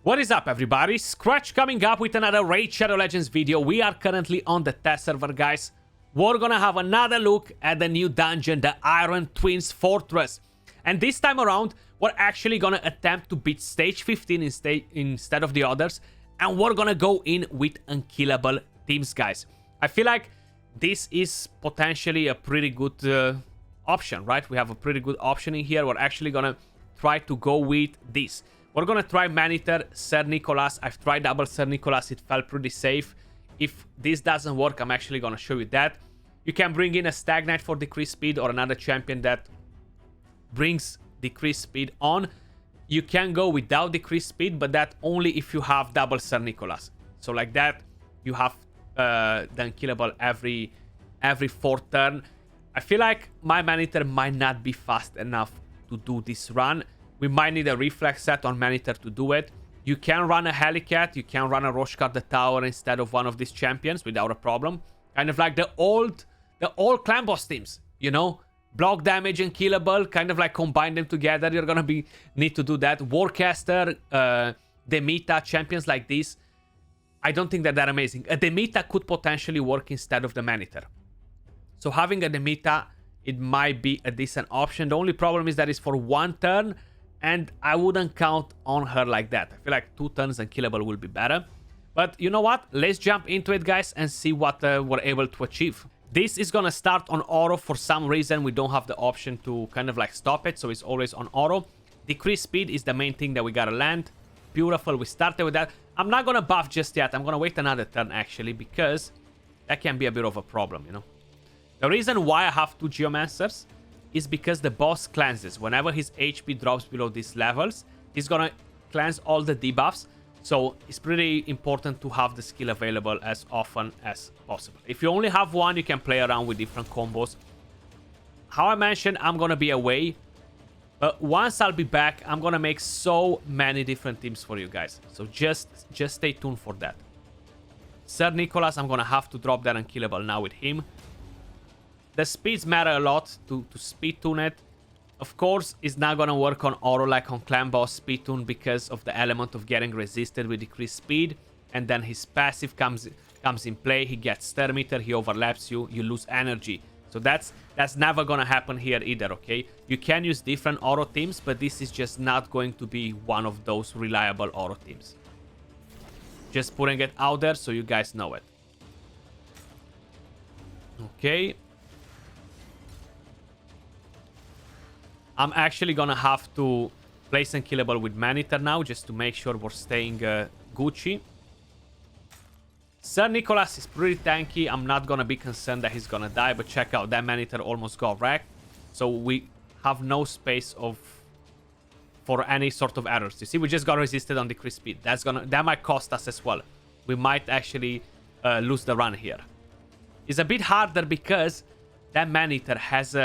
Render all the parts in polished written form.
What is up, everybody? Skratch coming up with another Raid Shadow Legends video. We are currently on the test server, guys. We're gonna have another look at the new dungeon, the Iron Twins Fortress. And this time around, we're actually gonna attempt to beat stage 15 instead of the others. And we're gonna go in with Unkillable teams, guys. I feel like this is potentially a pretty good option, right? We have a pretty good option in here. We're actually gonna try to go with this. We're gonna try Maniter, Sir Nicholas. I've tried double Sir Nicholas. It felt pretty safe. If this doesn't work, I'm actually gonna show you that. You can bring in a Stagnite for decreased speed or another champion that brings decreased speed on. You can go without decreased speed, but that only if you have double Sir Nicholas. So like that, you have the Unkillable every fourth turn. I feel like my Maniter might not be fast enough to do this run. We might need a reflex set on Maniter to do it. You can run a Helicat, you can run a Roshkar the Tower instead of one of these champions without a problem. Kind of like the old clan boss teams, you know? Block damage and killable, kind of like combine them together. You're gonna need to do that. Warcaster, Demita, champions like this. I don't think that they're amazing. A Demita could potentially work instead of the Maniter. So having a Demita, it might be a decent option. The only problem is that it's for one turn, and I wouldn't count on her like that. I feel like 2 turns Unkillable will be better. But you know what? Let's jump into it, guys, and see what we're able to achieve. This is gonna start on auto. For some reason, we don't have the option to kind of like stop it, so it's always on auto. Decreased speed is the main thing that we gotta land. Beautiful, we started with that. I'm not gonna buff just yet. I'm gonna wait another turn, actually, because that can be a bit of a problem, you know? The reason why I have 2 Geomancers is because the boss cleanses. Whenever his HP drops below these levels, he's gonna cleanse all the debuffs. So it's pretty important to have the skill available as often as possible. If you only have one, you can play around with different combos. How I mentioned, I'm gonna be away. But once I'll be back, I'm gonna make so many different teams for you guys. So just stay tuned for that. Sir Nicholas, I'm gonna have to drop that Unkillable now with him. The speeds matter a lot to speed tune it. Of course, it's not gonna work on auto like on Clan Boss speed tune because of the element of getting resisted with decreased speed. And then his passive comes in play. He gets Stir Meter, he overlaps you, you lose energy. So that's never gonna happen here either, okay? You can use different auto teams, but this is just not going to be one of those reliable auto teams. Just putting it out there so you guys know it. Okay. I'm actually gonna have to place Unkillable with Maniter now, just to make sure we're staying Gucci. Sir Nicholas is pretty tanky. I'm not gonna be concerned that he's gonna die, but check out, that Maniter almost got wrecked. So we have no space for any sort of errors. You see, we just got resisted on decreased speed. That might cost us as well. We might actually lose the run here. It's a bit harder because that Maniter has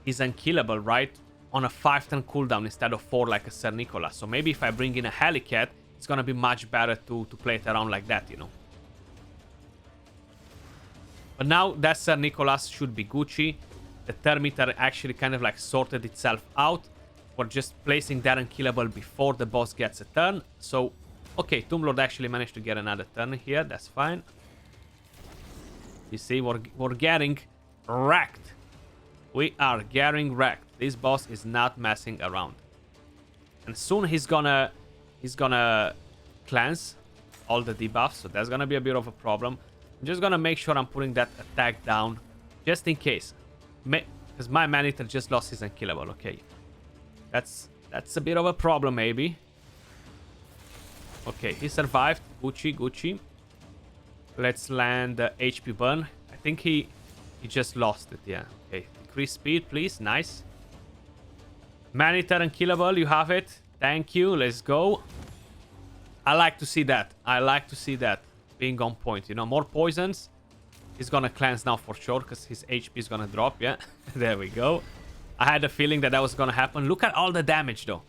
is Unkillable, right? On a 5-turn cooldown instead of 4 like a Sir Nicholas. So maybe if I bring in a Helicat, it's gonna be much better to play it around like that, you know? But now that Sir Nicholas should be Gucci. The turn meter actually kind of like sorted itself out. We're just placing that Unkillable before the boss gets a turn. So, okay, Tomb Lord actually managed to get another turn here. That's fine. You see, we're getting wrecked. We are getting wrecked. This boss is not messing around. And soon he's gonna cleanse all the debuffs. So that's gonna be a bit of a problem. I'm just gonna make sure I'm putting that attack down. Just in case. Because my Maniter just lost his Unkillable. Okay. That's a bit of a problem, maybe. Okay, he survived. Gucci. Let's land the HP burn. I think he just lost it, yeah. Okay. Increase speed, please. Nice. Maniter Unkillable, you have it. Thank you. Let's go. I like to see that. I like to see that being on point. You know, more poisons. He's gonna cleanse now for sure because his HP is gonna drop. Yeah, there we go. I had a feeling that was gonna happen. Look at all the damage, though.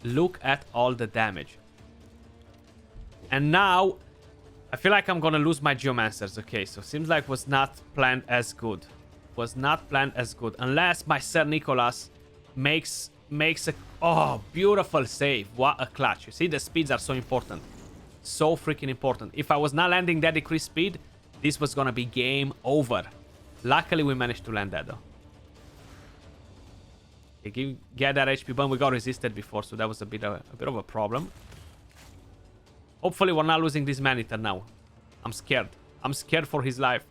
Look at all the damage. And now, I feel like I'm gonna lose my Geomancers. Okay, so seems like was not planned as good. Was not planned as good. Unless my Sir Nicholas makes makes a... Oh, beautiful save. What a clutch. You see, the speeds are so important. So freaking important. If I was not landing that decreased speed, this was gonna be game over. Luckily, we managed to land that, though. Okay, get that HP burn. We got resisted before, so that was a bit of a problem. Hopefully, we're not losing this Maneater now. I'm scared. I'm scared for his life.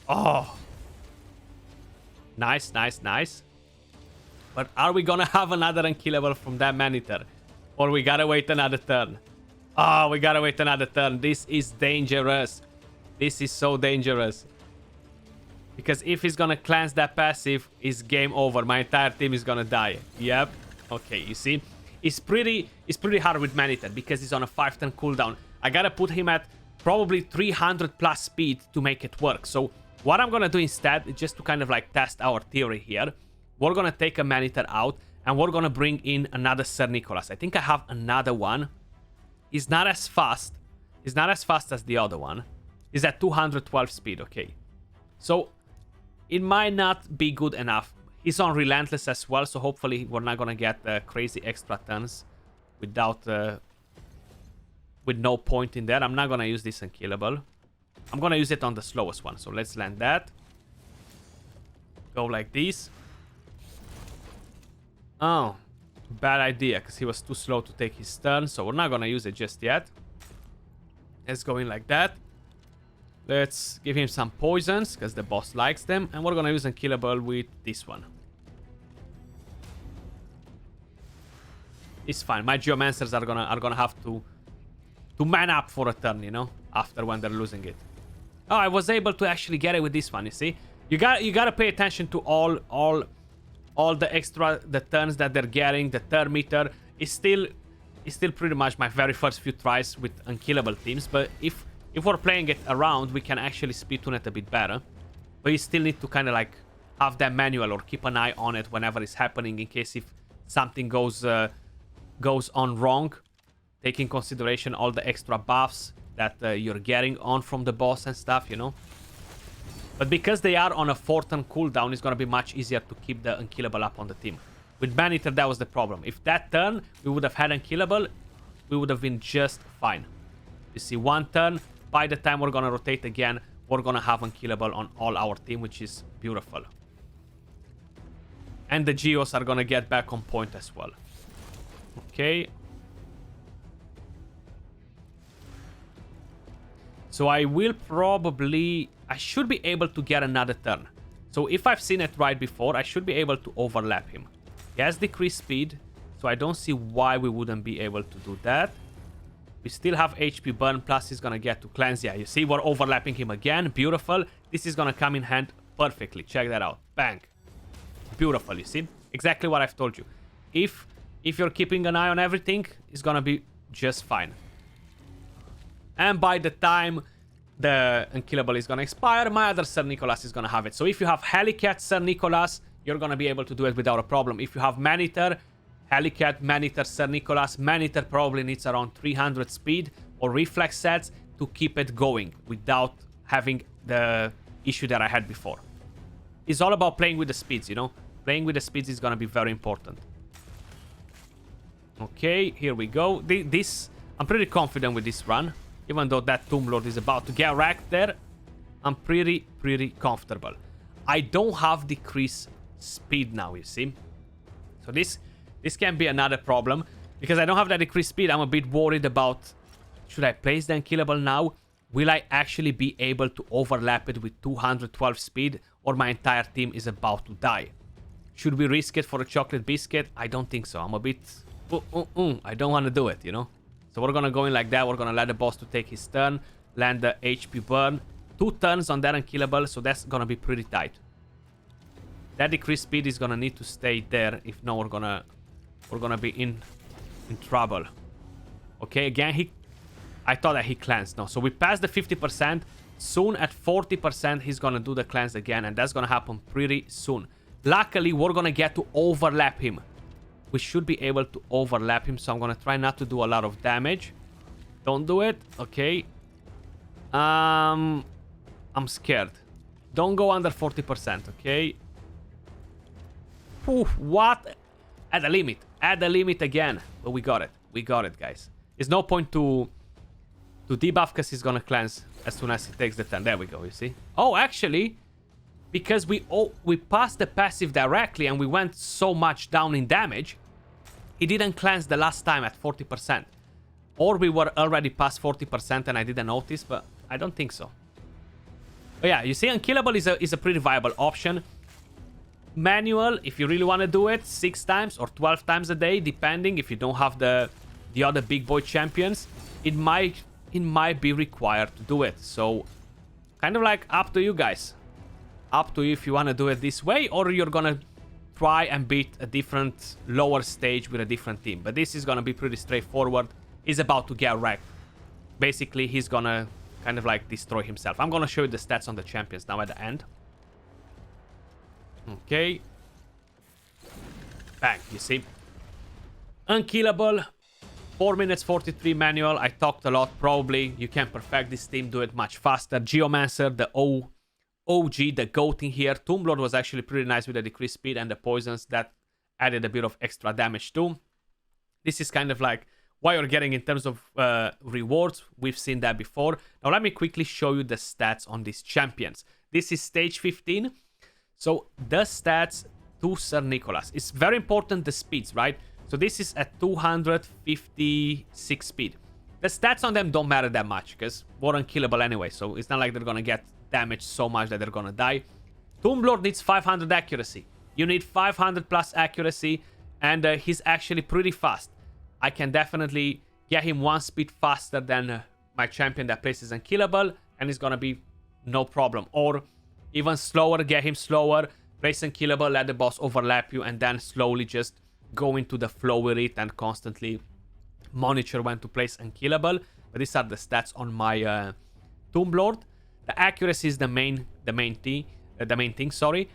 Oh. Nice, nice, nice. But are we gonna have another Unkillable from that Maneater? Or we gotta wait another turn? Oh, we gotta wait another turn. This is dangerous. This is so dangerous. Because if he's gonna cleanse that passive, it's game over. My entire team is gonna die. Yep. Okay, you see? It's pretty hard with Maneater because he's on a 5-turn cooldown. I gotta put him at probably 300 plus speed to make it work. So what I'm gonna do instead is just to kind of like test our theory here. We're gonna take a Maneater out and we're gonna bring in another Sir Nicholas. I think I have another one. He's not as fast. He's not as fast as the other one. He's at 212 speed, okay. So it might not be good enough. He's on Relentless as well, so hopefully we're not gonna get crazy extra turns without... with no point in there. I'm not gonna use this Unkillable. I'm gonna use it on the slowest one, so let's land that. Go like this. Oh, bad idea, because he was too slow to take his turn, so we're not gonna use it just yet. Let's go in like that. Let's give him some poisons, because the boss likes them, and we're gonna use Unkillable with this one. It's fine. My Geomancers are gonna have to man up for a turn, you know, after when they're losing it. Oh, I was able to actually get it with this one, you see? You gotta pay attention to all the turns that they're getting. The turn meter is still pretty much my very first few tries with Unkillable teams, but if we're playing it around, we can actually speed tune it a bit better. But you still need to kind of like have that manual or keep an eye on it whenever it's happening, in case if something goes on wrong. Take in consideration all the extra buffs that you're getting on from the boss and stuff, you know. But because they are on a 4-turn cooldown, it's gonna be much easier to keep the Unkillable up on the team. With Maneater, that was the problem. If that turn we would have had Unkillable, we would have been just fine. You see, one turn. By the time we're gonna rotate again, we're gonna have Unkillable on all our team, which is beautiful. And the Geos are gonna get back on point as well. Okay. So I will probably... I should be able to get another turn. So if I've seen it right before, I should be able to overlap him. He has decreased speed, so I don't see why we wouldn't be able to do that. We still have HP burn, plus he's gonna get to cleanse. Yeah, you see, we're overlapping him again. Beautiful. This is gonna come in hand perfectly. Check that out. Bang. Beautiful, you see? Exactly what I've told you. If you're keeping an eye on everything, it's gonna be just fine. And by the time the Unkillable is gonna expire, my other Sir Nicholas is gonna have it. So if you have Helicat Sir Nicholas, you're gonna be able to do it without a problem. If you have Maneater, Helicat, Maneater, Sir Nicholas, Maneater probably needs around 300 speed or reflex sets to keep it going without having the issue that I had before. It's all about playing with the speeds, you know? Playing with the speeds is gonna be very important. Okay, here we go. I'm pretty confident with this run. Even though that Tomb Lord is about to get wrecked there, I'm pretty comfortable. I don't have decreased speed now, you see? So this can be another problem. Because I don't have that decreased speed, I'm a bit worried about... Should I place the Unkillable now? Will I actually be able to overlap it with 212 speed? Or my entire team is about to die? Should we risk it for a chocolate biscuit? I don't think so. I'm a bit... I don't want to do it, you know? So we're gonna go in like that. We're gonna let the boss to take his turn. Land the HP burn. 2 turns on that Unkillable, so that's gonna be pretty tight. That decreased speed is gonna need to stay there. If not, we're gonna be in trouble. Okay, again, I thought that he cleansed. No, so we passed the 50%. Soon at 40%, he's gonna do the cleanse again, and that's gonna happen pretty soon. Luckily, we're gonna get to overlap him. We should be able to overlap him, so I'm gonna try not to do a lot of damage. Don't do it. Okay. I'm scared. Don't go under 40%, okay? Whew, what? At the limit. At the limit again. But we got it. We got it, guys. There's no point to debuff because he's gonna cleanse as soon as he takes the turn. There we go, you see? Oh, actually, because we passed the passive directly and we went so much down in damage, he didn't cleanse the last time at 40%. Or we were already past 40% and I didn't notice, but I don't think so. But yeah, you see, Unkillable is a pretty viable option. Manual, if you really want to do it, 6 times or 12 times a day, depending if you don't have the other big boy champions, it might be required to do it. So kind of like up to you guys. Up to you if you want to do it this way, or you're gonna try and beat a different lower stage with a different team. But this is gonna be pretty straightforward. He's about to get wrecked. Basically, he's gonna kind of like destroy himself. I'm gonna show you the stats on the champions now at the end. Okay. Bang, you see. Unkillable. 4 minutes 43 manual. I talked a lot. Probably you can perfect this team, do it much faster. Geomancer, the OG, the GOAT in here. Tomb Lord was actually pretty nice with the decreased speed and the poisons that added a bit of extra damage too. This is kind of like what you're getting in terms of rewards. We've seen that before. Now let me quickly show you the stats on these champions. This is stage 15. So the stats to Sir Nicholas. It's very important, the speeds, right? So this is at 256 speed. The stats on them don't matter that much because we're unkillable anyway. So it's not like they're going to get damaged so much that they're going to die. Tomb Lord needs 500 accuracy. You need 500 plus accuracy, and he's actually pretty fast. I can definitely get him 1 speed faster than my champion that places Unkillable, and it's going to be no problem. Or even slower, get him slower, place Unkillable, let the boss overlap you, and then slowly just go into the flow with it and constantly monitor when to place Unkillable. But these are the stats on my Tomb Lord. The accuracy is the main thing, sorry.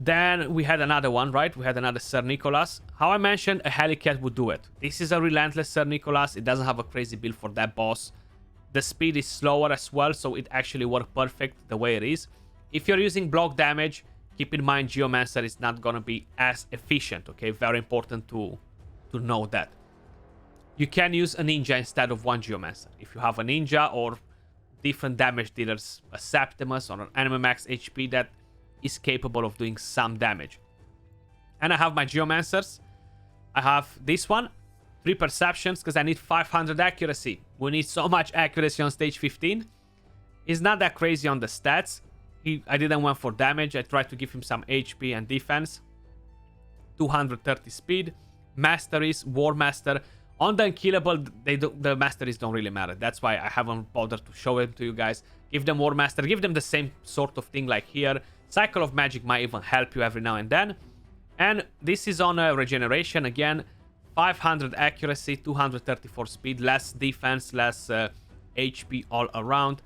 Then we had another one, right? We had another Sir Nicholas. How I mentioned, a Helicat would do it. This is a relentless Sir Nicholas. It doesn't have a crazy build for that boss. The speed is slower as well, so it actually worked perfect the way it is. If you're using block damage, keep in mind Geomancer is not gonna be as efficient, okay? Very important to know that. You can use a ninja instead of one Geomancer. If you have a ninja or different damage dealers, a Septimus or an enemy max HP that is capable of doing some damage. And I have my Geomancers. I have this one, 3 perceptions, because I need 500 accuracy. We need so much accuracy on stage 15. He's not that crazy on the stats. I didn't went for damage. I tried to give him some HP and defense. 230 speed. Masteries, War Master. On the Unkillable, the masteries don't really matter. That's why I haven't bothered to show it to you guys. Give them War Master. Give them the same sort of thing like here. Cycle of Magic might even help you every now and then. And this is on regeneration again. 500 accuracy, 234 speed. Less defense, less HP all around.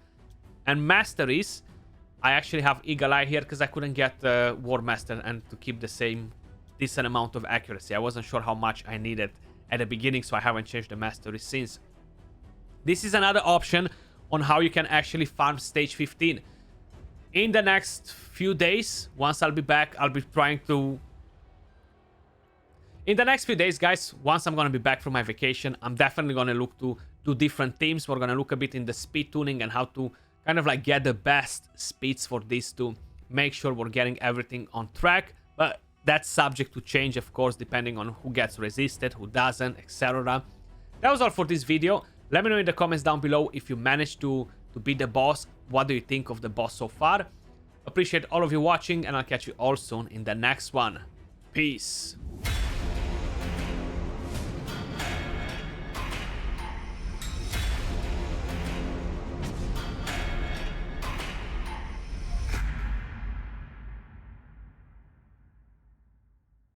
And masteries, I actually have Eagle Eye here because I couldn't get War Master and to keep the same decent amount of accuracy. I wasn't sure how much I needed at the beginning, so I haven't changed the mastery since. This is another option on how you can actually farm stage 15. In the next few days, once I'll be back, I'll be trying to... In the next few days, guys, once I'm going to be back from my vacation, I'm definitely going to look to do different themes. We're going to look a bit in the speed tuning and how to kind of like get the best speeds for these to make sure we're getting everything on track. But that's subject to change, of course, depending on who gets resisted, who doesn't, etc. That was all for this video. Let me know in the comments down below if you managed to beat the boss. What do you think of the boss so far? Appreciate all of you watching, and I'll catch you all soon in the next one. Peace.